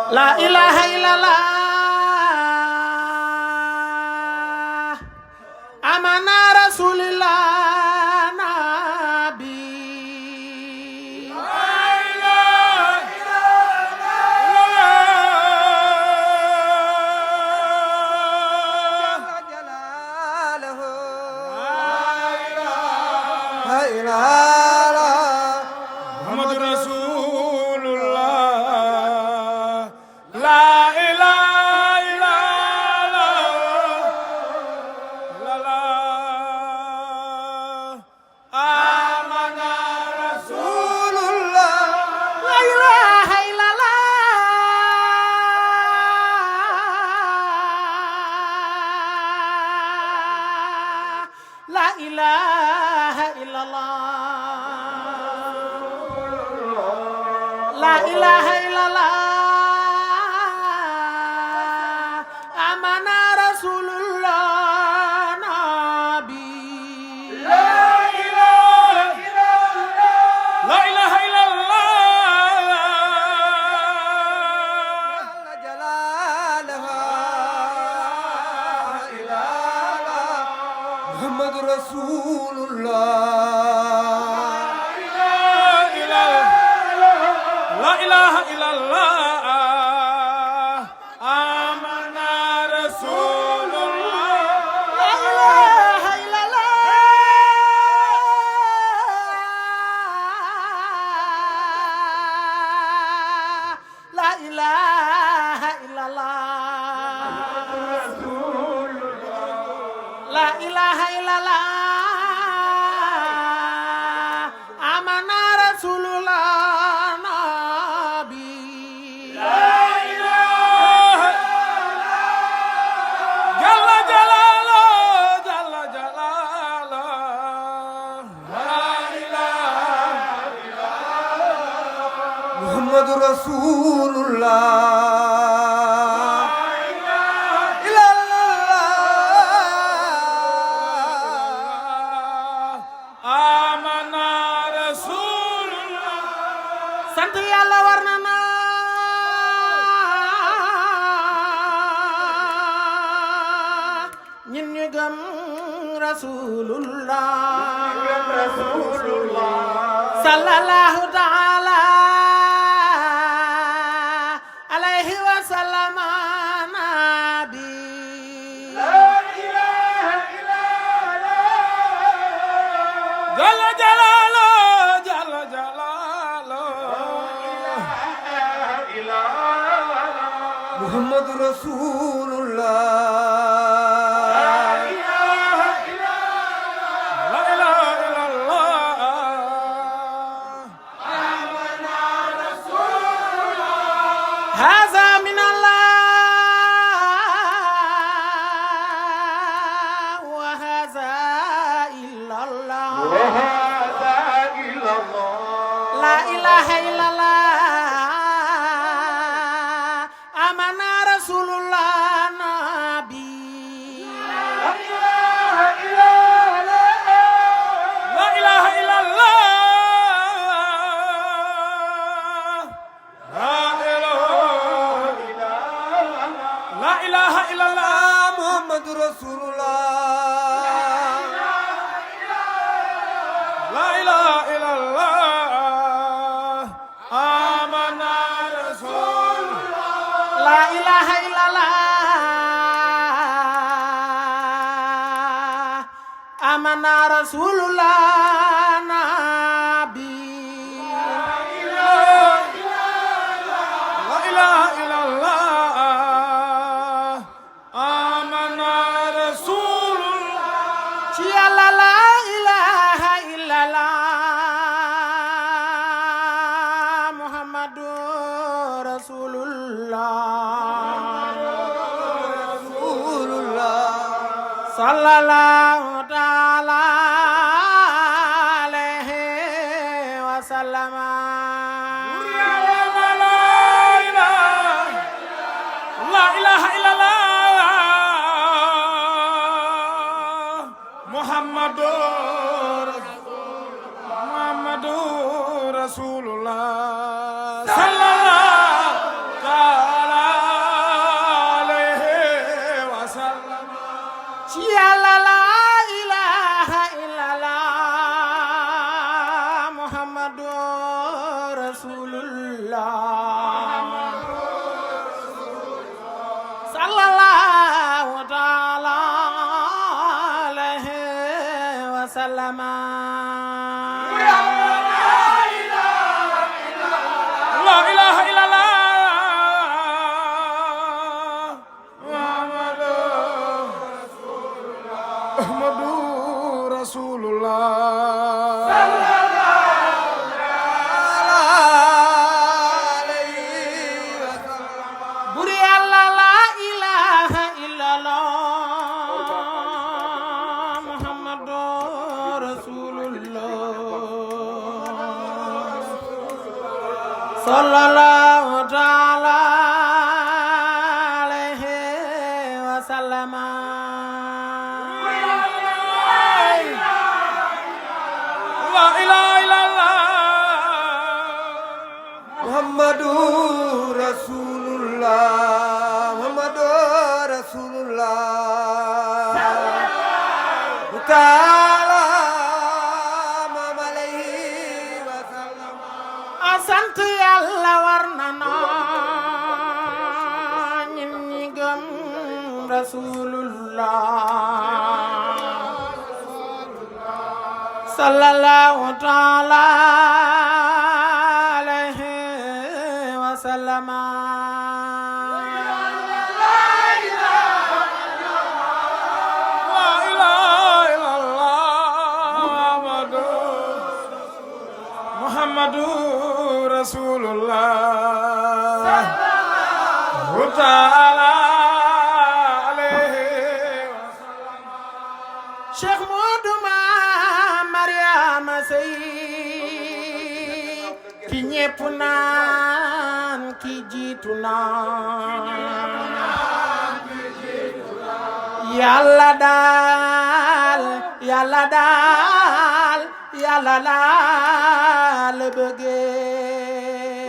La ilaha illallah amana rasulillah nabi. La ilaha illallah jalaluhu. La ilaha Muhammadur Rasulullah. La ilaha illallah. La la amana Rasulullah. La ilaha illallah. La ilaha illallah. La ilaha illallah amana rasulullah nabi. La ilaha illallah. La ilaha illallah jalla jalaluhu. La ilaha Muhammadur Rasulullah. La ilaha illallah amana rasulullah. La ilaha illallah. La ilaha illallah rasulullah. La ilaha illallah amana rasulullah. Muhammadur Rasulullah. La ilaha illallah amana Rasulullah. Sant Yàlla war na na ñun ñu gëm Rasulullah. Sallallahu ta'ala alayhi wa sallama nabi. La ilaha illallah jalla jalaluhu jalla jalaluhu. La ilaha illallah Muhammadur Rasulullah. هذا من الله وهذا إلا الله. وهذا إلا الله. لا إله إلا الله آمنا رسول الله نبي. لا إله إلا الله. لا إله إلا الله. La ilaha illallah Muhammadur Rasulullah. La ilaha illallah amana Rasulullah. La ilaha illallah amana Rasulullah nabi. La ilaha illallah sallallahu ta'ala alayhi wa sallama. La ilaha illallah Muhammadur Rasulullah sallallahu ta'ala وسلم لا إله إلا الله محمد رسول الله buri Yàlla la ilaha illallah Muhammadu Rasulullah sallallahu ta'ala alayhi wa sallam لا إله إلا الله Muhammadu Rasulullah Muhammadu Rasulullah Ta'ala alayhi wa sallam sant Yàlla war na ñun ñi gëm Rasulullah sallallahu ta'ala alayhi wa sallam لا إله إلا الله محمد رسول الله تعالى عليه Cheikh Modou ma Mariama Sey ki ñépp naan ki jiitu naan Yàlla daal Yàlla daal Yàlla daal bëggee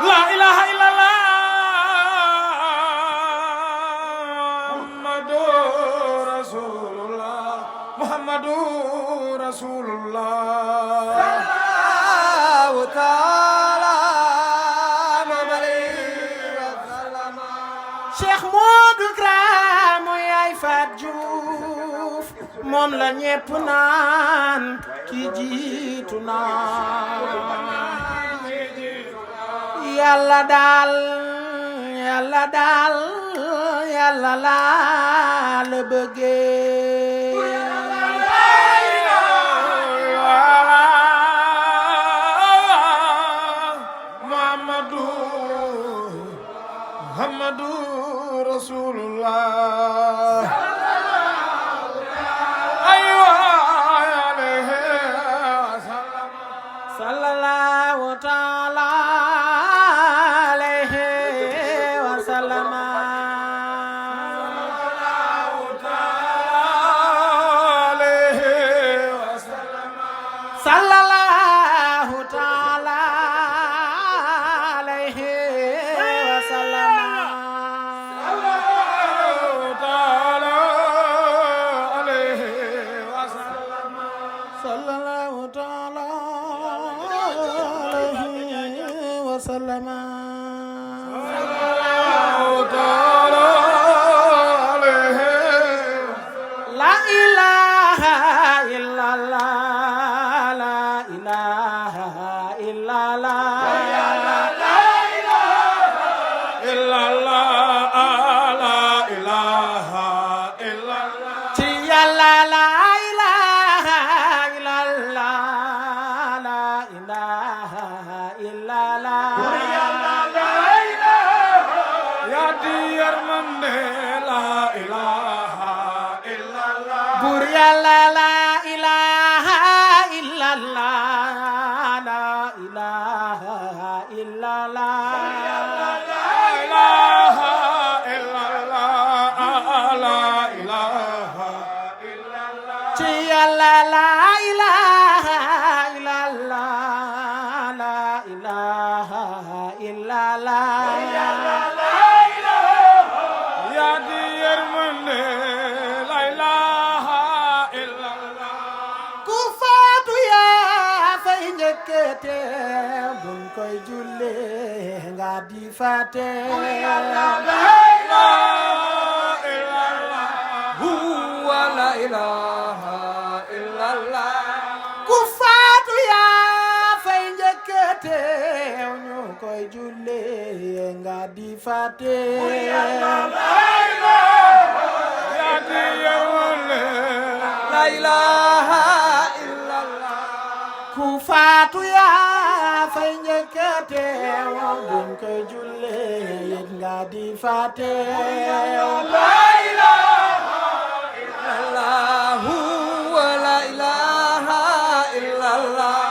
لا إله إلا الله محمد رسول الله محمد رسول الله Ta'ala alayhi wa sallam Cheikh Modou Kara mooy ay Fat Diouf moom la ñépp naan ki jiitu naan Yàlla daal Yàlla daal Yàlla laal bëggee محمد رسول الله أيوة عليه وسلم sallallahu ta'ala alayhi wa sallam sallallahu ta'ala alayhi wa sallam sallallahu ta'ala alayhi wa sallam la ilaha illallah la ilaha illallah ci Yàlla la ilaha illallah la ilaha illallah Bur Yàlla la ilaha illallah la ilaha illallah ci Yàlla la ilaha illallah la ilaha illallah ku faatu yaa fay njëkkate buñ koy jullee nga di fate ilaha illallah ku faatu yaa fay njëkk teew ñu koy jullee nga di fàtte la ilaha illallah ku faatu yaa fay njëkk teew buñ koy jullee nga di fàtte Allahu wa la ilaha illallah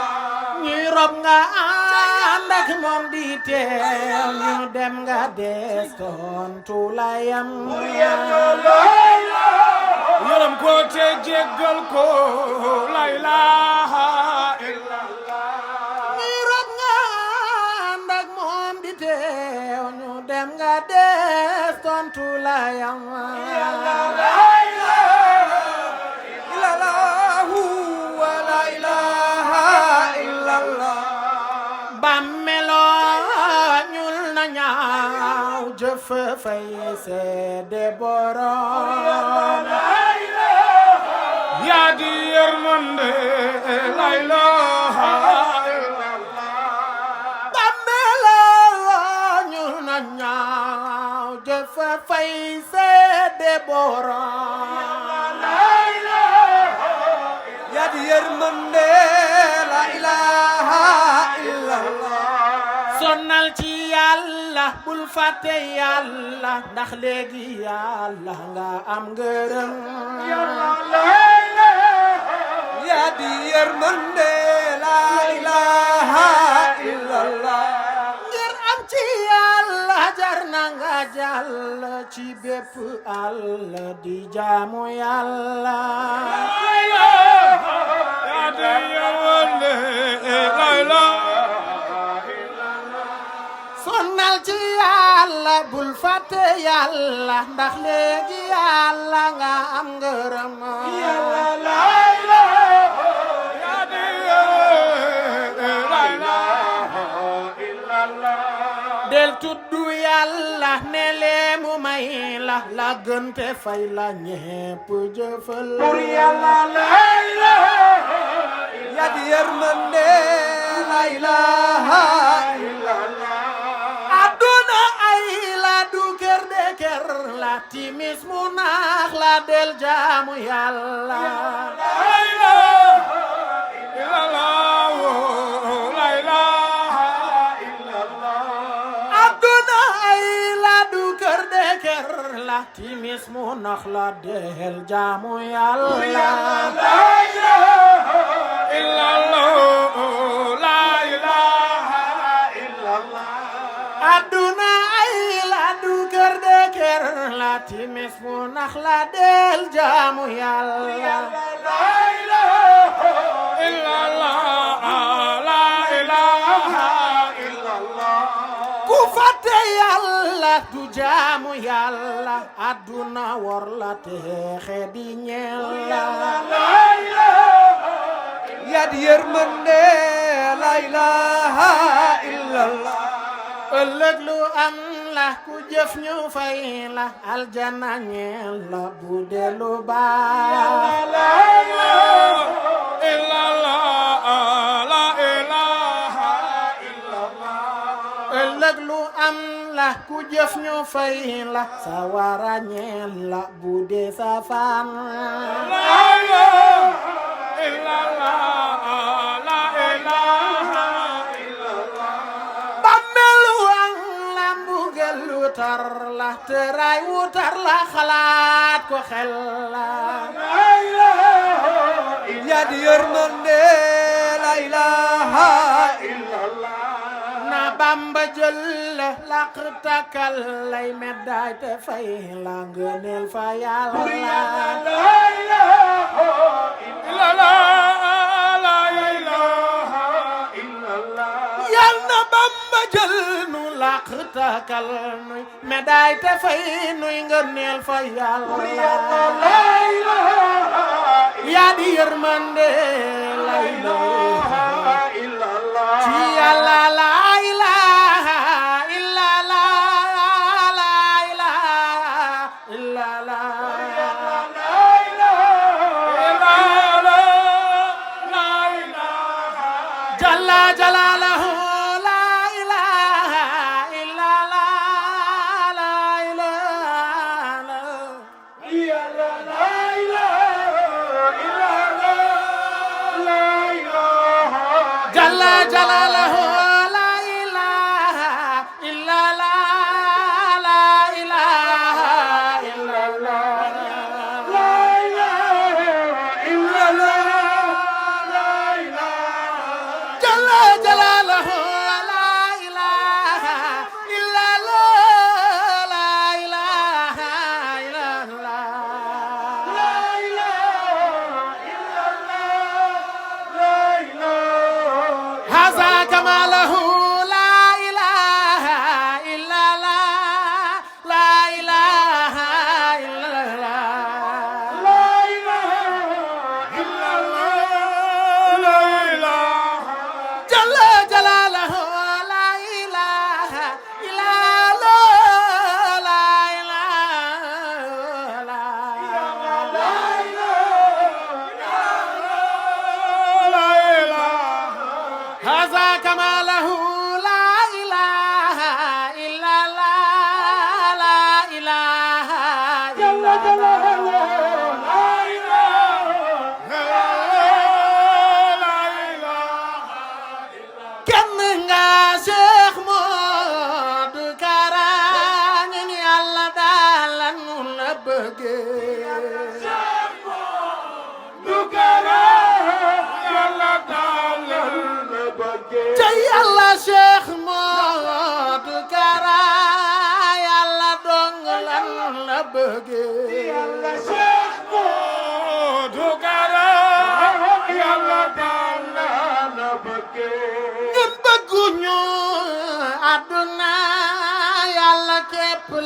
ñuy rob nga ànd ak moom di teew ñu dem nga des tontu layam yërëm ko te jéggal ko la ilaha illallah ñuy rob nga ànd ak moom di teew ñu dem nga des tontu layam Allahu wa la ilaha illallah bàmmeloo ñuul na ñaaw jëf fay seede borom yaa di yërmande la ilaha illallah bàmmeloo ñuul na ñaaw jëf fay seede borom yaa di yërmande la ilaha illallah sonnal ci yàlla bul fàtte yàlla ndax léegi yàlla nga am ngërëm yaa di yërmande la ilaha illallah ngir am ci yàlla jar na nga jàll ci bépp àll di jaamu yàlla yaa di yërmande la ilaha sonnal ci yàlla bul fàtte yàlla ndax léegi yàlla nga am ngërëm del tuddu yàlla ne lee mu may la la gënte fay la ñépp jëfal yaa di yërmande la ilaha illallah aduna ay la du kër de kër la timis mu naax la del jaamu yàlla aduna ay la du kër de kër la timis mu naax la del jaamu yàlla aduna ay la du kër de kër la timis mu nax la del jaamu yàlla ku fàtte yàlla du jaamu yàlla aduna wor la teexe di ñeel yaa di yërmande la ilaha illallah ëllëg lu am la ku jëf ñu fay la aljana ñeel la bu dee lu baax ëllëg lu am la ku jëf ñu fay la sawara ñeel la bu dee safaan bàmmeelu ang la mbugal lu tar la tëraay wu tar la xalaat ko xel la yaa di yërmande la ilaha illallah na Bamba jël la laq takkal lay meddaay te fay la ngëneel fa yàlla yal na Bamba jël nu laq takkal nuy meddaay te fay nuy ngëneel fa yàlla yaa di yërmande la ilaha illallah ci yàlla la ilaha illallah la ilaha illallah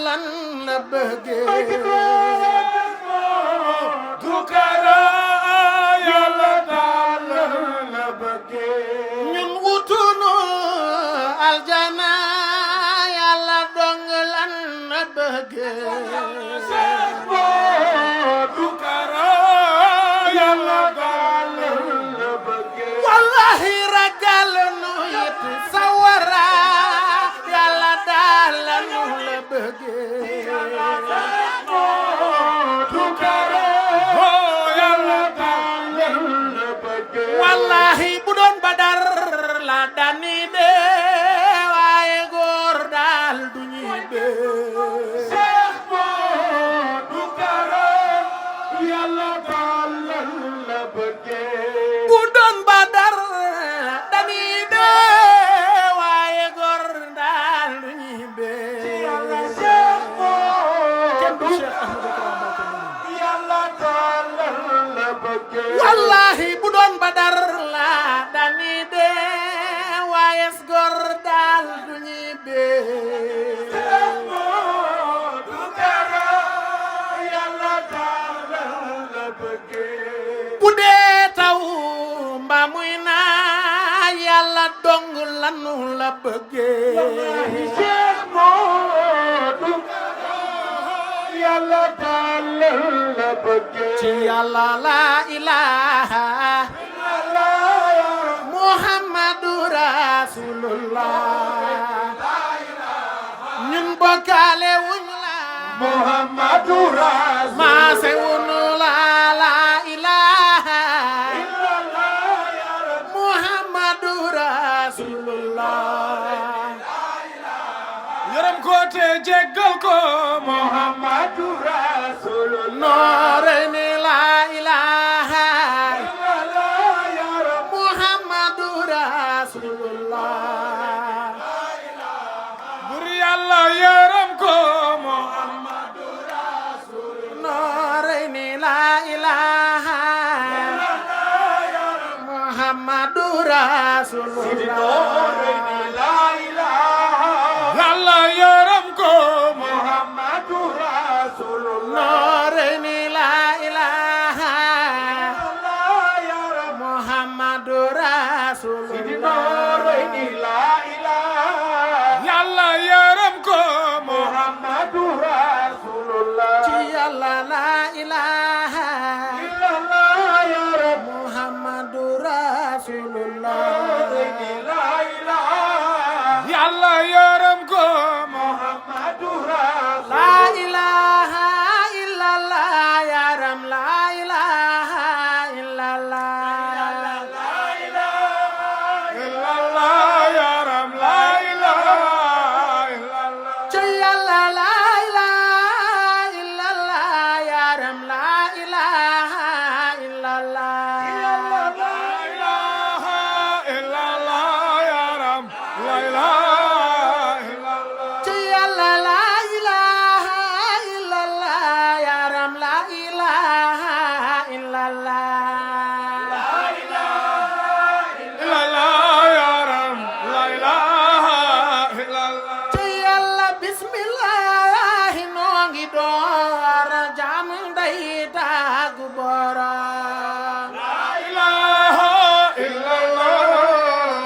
lan la bëggee du kara yàlla daal la bëggee ñun wutunu aljana yàlla dong lan la bëggee du kara yàlla daal la bëggee wallahi ragal nu it sawara yàlla daal nu la bëggee du kara yàlla daal la bëggee wallahi bu doon Badar la dani de waaye góor daal du ñuy dee du kara yàlla daal la bëggee bu doon Badar dani de waaye góor daal du ñuy dee kenn du Cheikh Ahmadou Kara Mbacké yàlla daal la bëggee wallahi bu doon Badar la dani de waaye góor daal du ñuy dee du kara yàlla daal la bëggee bu dee taw mbaa muy naa yàlla dong lanu la bëggee du kara yàlla daal la bëggee ci yàlla la ilaha muhammadu rasulullah ñun bokkaale wuñ la Muhammadu Rasul maase wuñu la ilaha muhammadu rasulullah yërëm ko te jéggal ko Muhammadu Rasul nooreyni la ilaha muhammadu rasulullah bur Yàlla yërëm ko Muhammadu nooreyni la ilaha muhammadu rasulullah la ilaha Yàlla yërëm ko Muhammadu Rasul nooreyni la ilaha muhammadu rasulullah Yàlla yërëm ko Muhammadu Rasulullah ci yàlla la ilaha muhammadu rasulullah Yàlla yërëm ko Muhammadu Rasul la ilaha illallah yaram la ilaha illallah illallah yaram la ilaha illallah ci yàlla la ilaha illallah yaram la ilaha illallah la ilaha illallah yaram la ilaha illallah ci yàlla la ilaha illallah yaram la ilaha illallah illallah yaram la ilaha illallah ci yàlla bismillah noo ngi door jaam day tàggu borom la ilaha illallah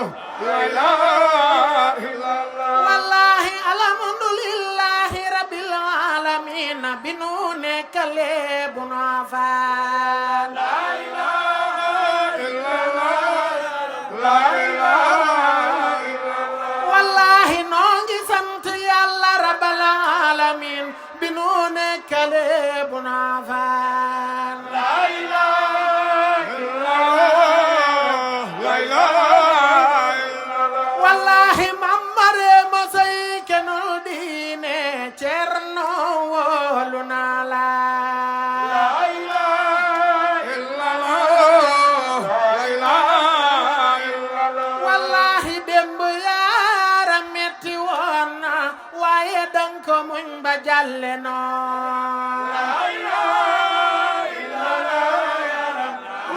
la ilaha illallah wallahi alhamdulillahi rabbil alamin binu nekkale bu noo faan la ilaha illallah la ilaha illallah wallahi noo ngi sant yàlla rabbil alamin binu nekkale bu noo faan la ilaha illallah la ilaha illallah wallahi mamare ma say kenul diine cerno wolu naa la la ilaha illallah la ilaha illallah wallahi démb yaara metti woon na waaye dang ko muñ ba jàlle noo la ilaha illallah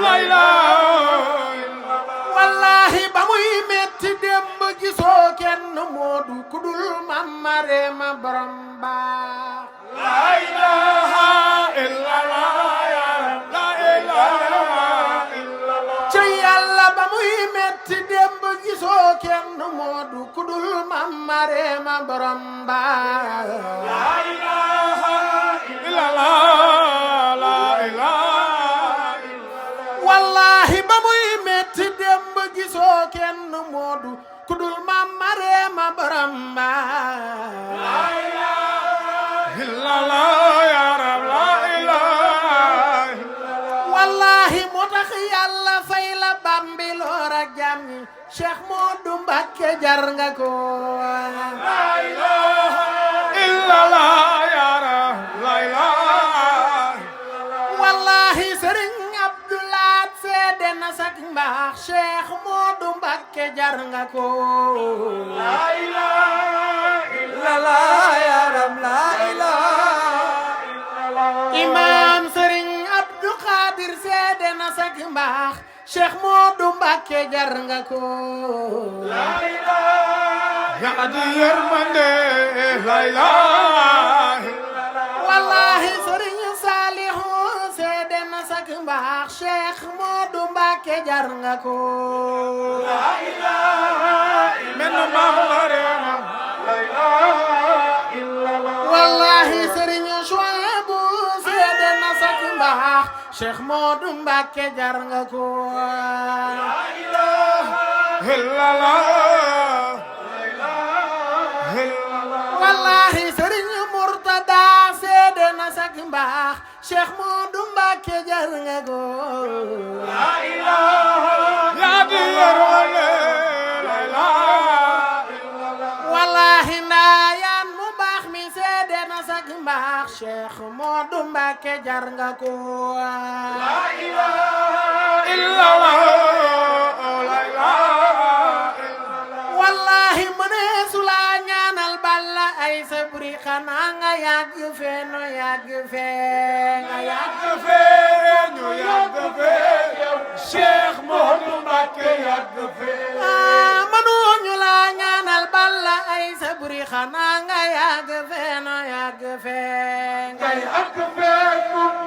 la ilaha illallah wallahi ba muy metti démb gisoo kenn moodu kudul mamare ma borom baax la ilaha illallah ya rab la ilaha illallah ci yàlla ba muy metti démb gisoo kenn moo du kudul mam Mareema borom baax la ilaha illallah la ilaha illallah wallahi ba muy metti démb gisoo kenn moo du kudul mam Mareema borom baax la ilaha illallah ya rab la ilaha illallah wallahi moo tax yàlla fay la Bambilor ak jàmm ñi Cheikh Modou Mbacké jar nga ko la ilaha illallah ya rab la ilaha wallahi Serigne Abdoulaat seede na sak mbaax Cheikh Modou Mbacké jar nga ko la ilaha illallah ya rab la ilaha illallah imam Serigne Abdou Khadir seede na sak mbaax Cheikh Modou Mbacké jar nga ko la ilaha ya di yërmande la ilaha wallahi Serigne Salihu seede na sak mbaax Cheikh Modou Mbacké jar nga ko la ilaha men mam Mareema la ilaha illallah wallahi Serigne Chouaibou seede na sak mbaax Cheikh Modou Mbacké jar nga ko la ilaha illallah la ilaha illallah wallahi Serigne Mourtada seede na sak mbaax Cheikh Modou Mbacké jar nga ko la ilaha ya di yërmande la ilaha illallah wallahi ndaayaan mu baax mi seede na sak mbaax Cheikh Modou Mbacké jar nga ko la ilaha illallah la ilaha illallah wallahi mëneesu laa ñaanal Balla ay sabri xanaa nga yàgg fee no yàgg fee nga yàgg ñu yàgg fee yow Cheikh Modou Mbacké yàgg fee mënuñu laa ñaanal Balla ay sabri xanaa nga yàgg fee no yàgg fee nga yàgg fee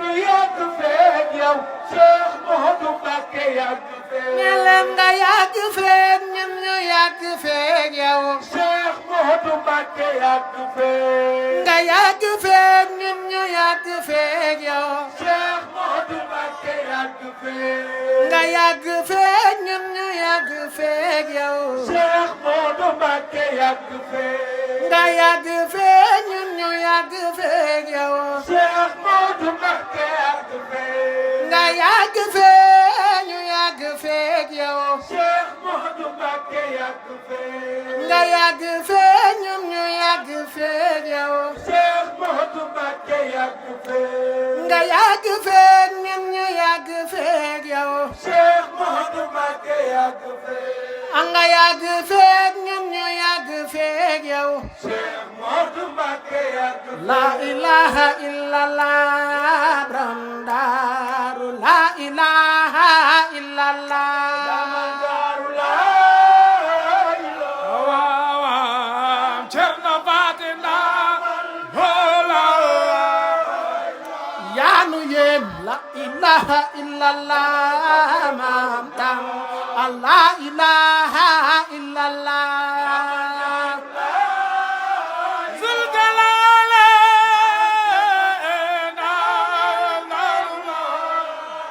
ñu yàgg fee yow Cheikh Modou Mbacké yàgg fee ne leen nga yàgg fee ñun ñu yàgg fee yow Cheikh Modou Mbacké yàgg fee nga yàgg fee ñun ñu yàgg fee yow Cheikh Modou Mbacké yàgg fee nga yàgg fee ñun ñu yàgg fee yow Cheikh Modou Mbacké yàgg fee nga yàgg fee ñun ñu yàgg fee yow Cheikh Modou Mbacké yàgg fee nga yàgg fee ñu yàgg fee yow Cheikh Modou Mbacké yàgg fee nga yàgg fee ñun ñu yàgg fee yow Cheikh Modou Mbacké yàgg fee nga yàgg fee ñun ñu yàgg fee yow Cheikh Modou Mbacké yàgg fee nga yàgg fee ñun ñu yàgg fee yow Cheikh Modou Mbacké yàgg fee la ilaha illallah borom Daaru la ilaha illallah Daaru la ilaha Cerno Fatina hola yaanu yéem la ilaha illallah maam dam la ilaha illallah Zul Jalale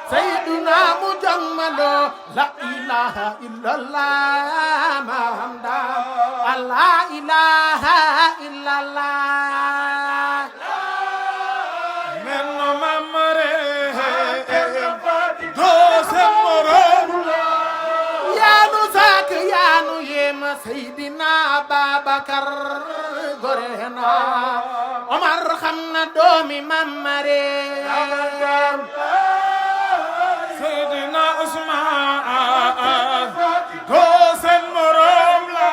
Sayyiduna Mujammalo la ilaha illallah maam dam la ilaha illallah men mamare do sen morom yaanu saak yaanu yéema Seydina Babakar gorena Omar xam na doomi mamare Seydina Usmaan do sen morom la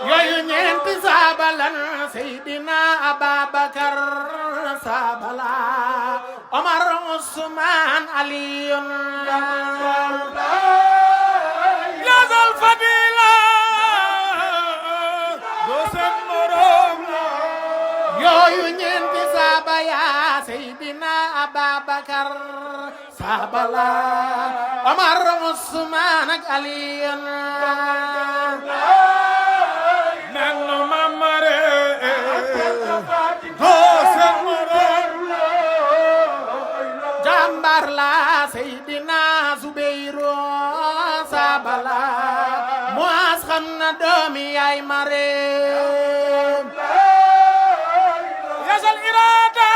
yooyu ñeenti saabalan Seydina Ababakar saabala Omar Usman Aliyun yazal fadila do sen morom la Babakar Sabala Omar Usman ak Ali nanu mamare do samara Jambar la Seydina Zubeyru Sabala Muas xam na doomi yaay Mareem yasal irada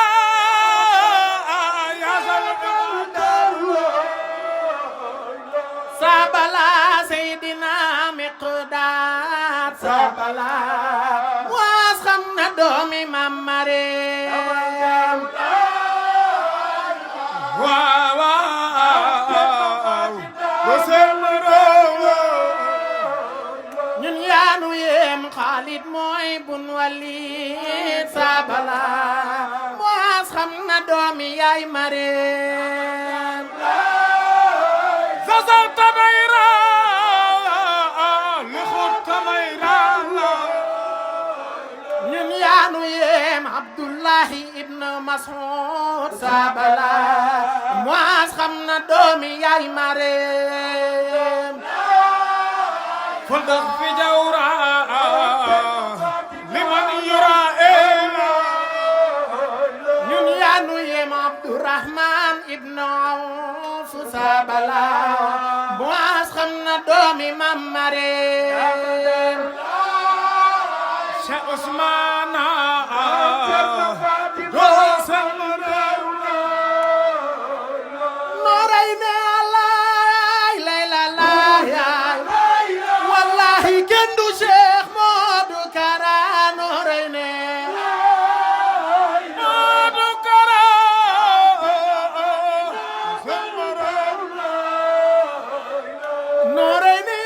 Sabala Seydina Miqdaad Sabala Muas xam na doomi Mam Mareem waaw do samara ñun yaanu yem Xaalid mooy bun Walid Sabala Muas xam na doomi yaay Mareem zasal tamayra li khut tamayra ñun yaanu yem Abdullahi ibn Mas'ud Sabala Muas xam na doomi yaay Mareem فندق في جورا لمن يرى إلا ñun yaanu yem Abdurrahman ibn Awf Sabala Muas xam na doomi Mam Mareem شيخ عثمان دو سمرا Noorayni Allah layla laay wallahi kenn du Cheikh Modou Kara Noorayni Modou Kara سمرا Noorayni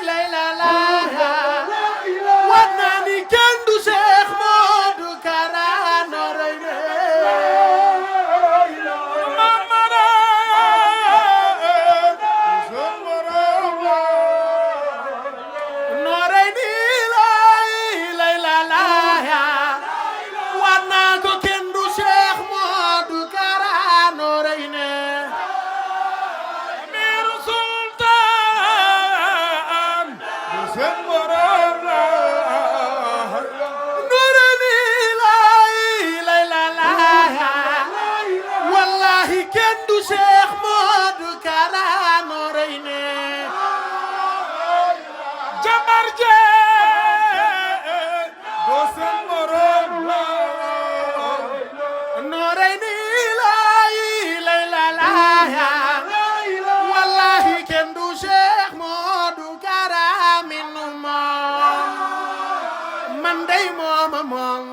layla laay war naa ni kenn du Cheikh Modou Kara Noorayni mamara سمرا Noorayni layla laay war naa ko kenn du Cheikh Modou Kara Noorayni أمير سلطان سمرا Noorayni layla laay wallahi kenn du Cheikh Modou Kara Noorayni jambar je do semboro Noorayni layla laay wallahi kenn du Cheikh Modou Kara min moom man dey mooma moom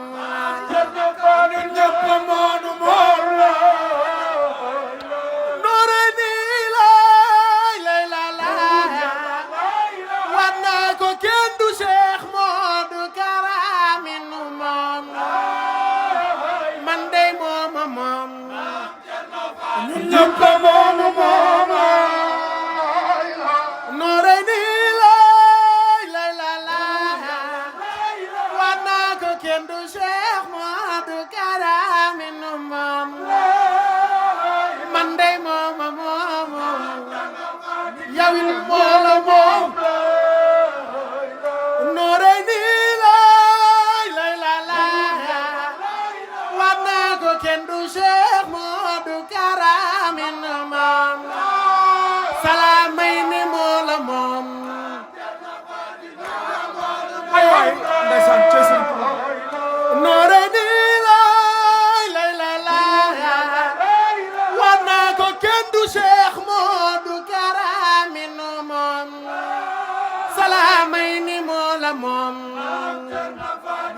ñun ñëpp moonu moom Noorayni layla laay war naa ko kenn du Cheikh Modou Kara min moom man dey mooma moom ñun ñëpp moonu moom Noorayni layla laay war naa ko kenn du Cheikh Modou Kara min moom man dey mooma moom yow it moo la moom Noorayni layla laay war naa ko kenn du Cheikh Modou Kara min moom Salamayni moo la moom ay waay ndeysaan ci seen tur Noorayni layla laay war naa ko kenn du Cheikh Modou Kara min moom Salamayni moo la moom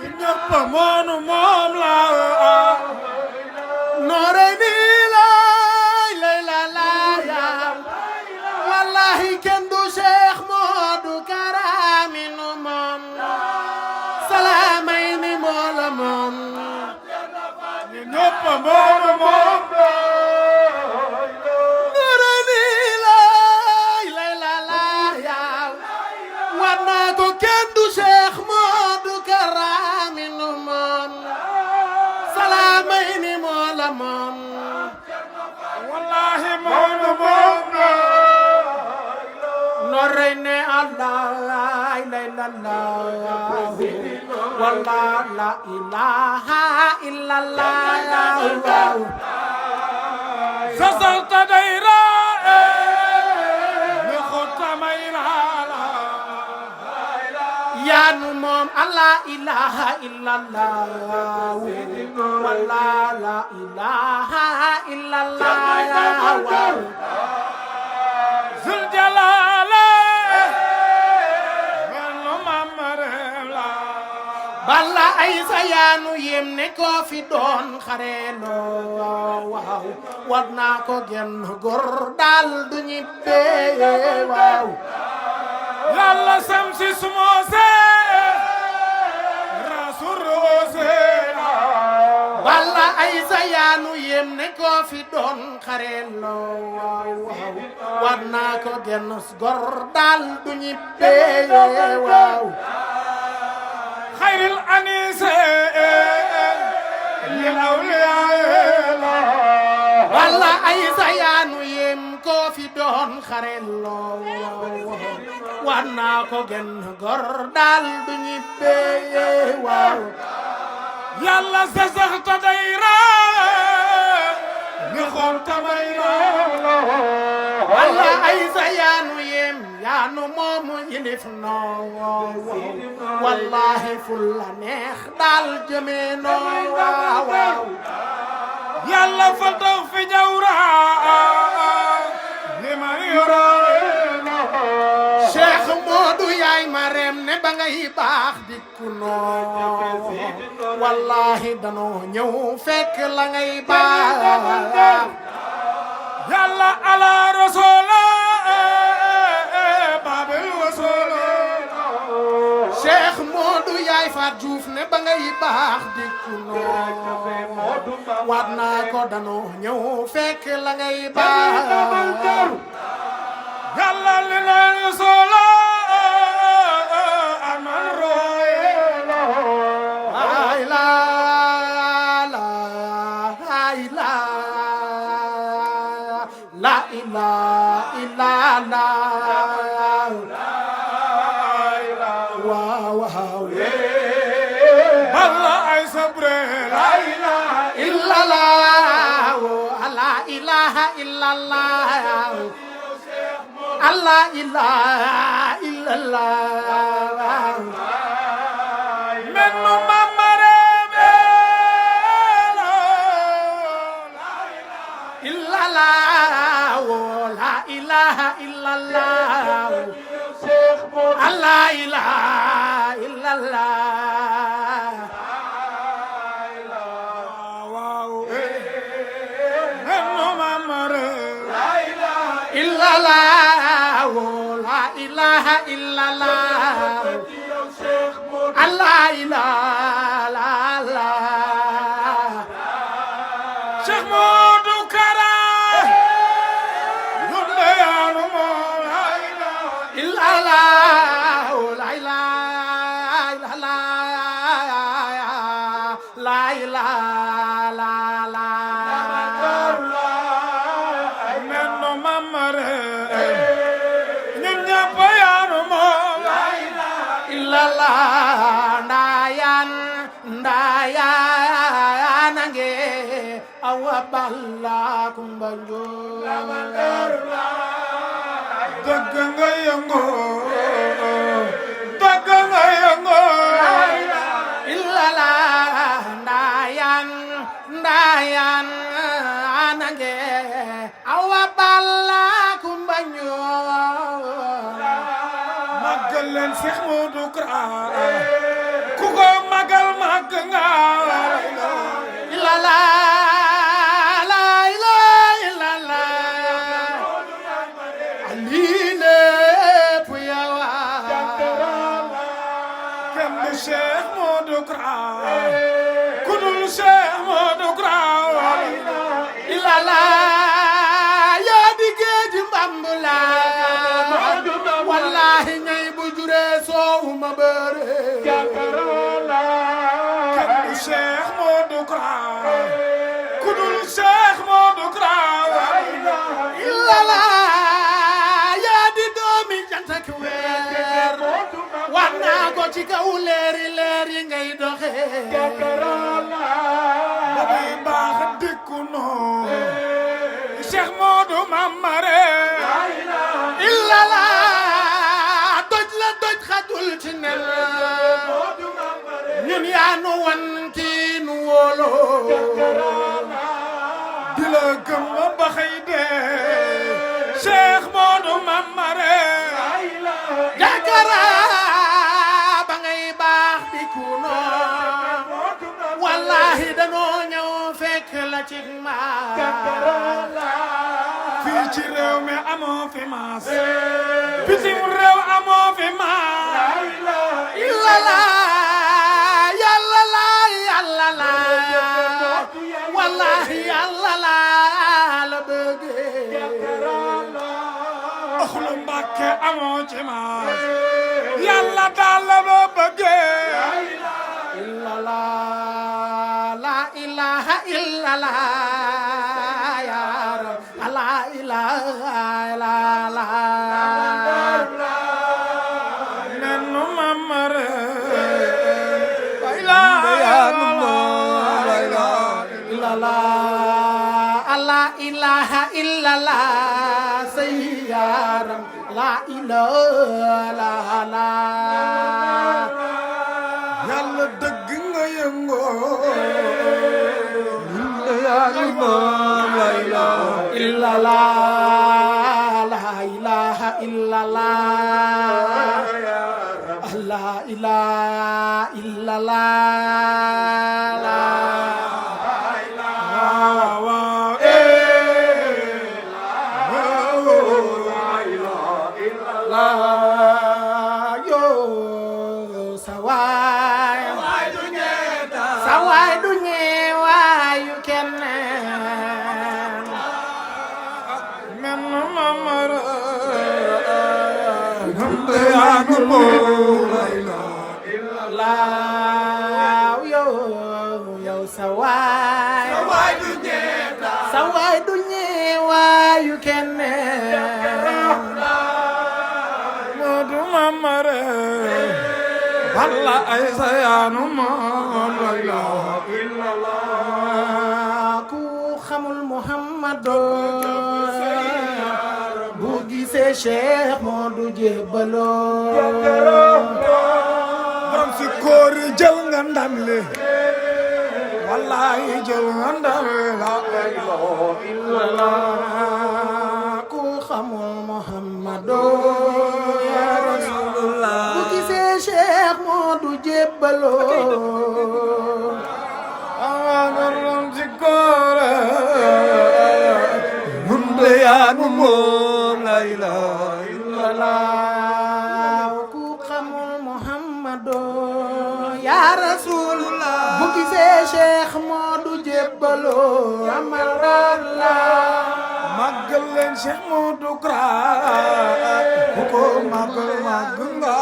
ñun ñëpp moonu moom la Noorayni layla laay wallahi kenn du Cheikh Modou Kara min moom Salamayni moo la moom ñun ñëpp moonu moom Noorayni layla laay war naa ko kenn du Cheikh Modou Kara min moom illallah walla la ilaha illallah زلزلت دايرة نخط ميرا yaa nu moom Allah ilaha illallah walla la ilaha illallah ذو الجلالة balla ay sa yaanu yem ne ko fi doon xareloo waaw war naa ko genn góor daal du ñibbee waaw yàlla samsi sumoose rasurose balla ay sa yaanu yem ne ko fi doon xareloo waaw war naa ko genn góor daal du ñibbee waaw xayril anise lil awliyaa walla ay sa yaanu yem ko fi doon xareloo war naa ko genn góor daal du ñibbee waaw yàlla zazaxta dayra ni xool tamayra walla ay sa yaanu yem yaanu moomu yilif noo wallahi ful la neex daal jëmee noo waaw yàlla fa tax fi jawra li ma yoro Cheikh Modou yaay ma rem ne ba ngay baax dikku noo wallahi danoo ñëw fekk la ngay baax yàlla ala rasula babel wasula Cheikh Modou yaay Faat Juuf ne ba ngay baax dikku noo waat naa ko danoo ñëw fekk la ngay baax yàlla li la rasula aman roye ay la la ay la la ilaha illallah waaw waaw balla ay sabre la illallah la ilaha illallah Allah ilaha illallah mennu mamare illallah la ilaha illallah Allah ilaha illallah mennu mamare illallah la ilaha illallah Allah ilaha Cheikh Modou Kara yunde yaanu mo illallah la ilaha illallah la ilaha mennu mamare ñun ñëpp yaanu mo illallah ndayan ange awa balla kumbanjo dëgg nga yëngu dëgg nga yëngu illallah ndayan ange awa balla kumbanjo màggal leen Cheikh Modou Kara ku ko màggal màgg nga illallah la ilaha illallah lii lépp yow kenn du Cheikh Modou Kara ku dul Cheikh Modou Kara illallah yaa di géej mbambula wallahi ñay bu jure soow ma bëre kenn du Cheikh Modou Kara ko ci kaw leeri leeri ngay doxe bay baax dikku noo Cheikh Modou Mamare illa la doj la doj xajul ci nel ñun yaa nu wan kii nu wóoloo di la gëm ba xëy dee Cheikh Modou Mamare jakara ba ngay baax di kuno wallahi danoo ñëw fekk la ci ma fii ci réew mi amoo fi maas bitim réew amoo fi maas illa la yàlla la yàlla la wallahi yàlla la la bëggee axlu Mbàkke amoo ci maas yàlla daal la ba bëggee illa la la ilaha illa la ya rab la ilaha illa la mennu Mamare illa la la ilaha illa la sayyaram la ilaha la yàlla dëgg nga yëngoo illa la la ilaha illa la la ilaha illa la sawaay du ñeewaayu kenn mennu Mamare laaw yow sawaay du ñeewaayu kenn Modou Mamare walla ay sayaanu moom la ilaha illallah ku xamul Muhammadu bu gisee Cheikh Modou jébbaloo borom si koori jël nga ndam li wallahi jël nga ndam li la ilaha illallah ku xamul Muhammadu ya Rasulullah bu gisee Cheikh Modou jébbaloo borom si koori Munde yaanu moom la ilaha illallah ku xamul Muhammadu ya Rasulullah bu gisee Cheikh Modou jébbaloo amalalla màggal leen Cheikh Modou Kara ku ko màggal màgg nga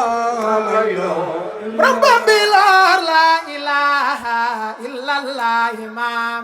la ilaha Rabbi la ilaha illallah imam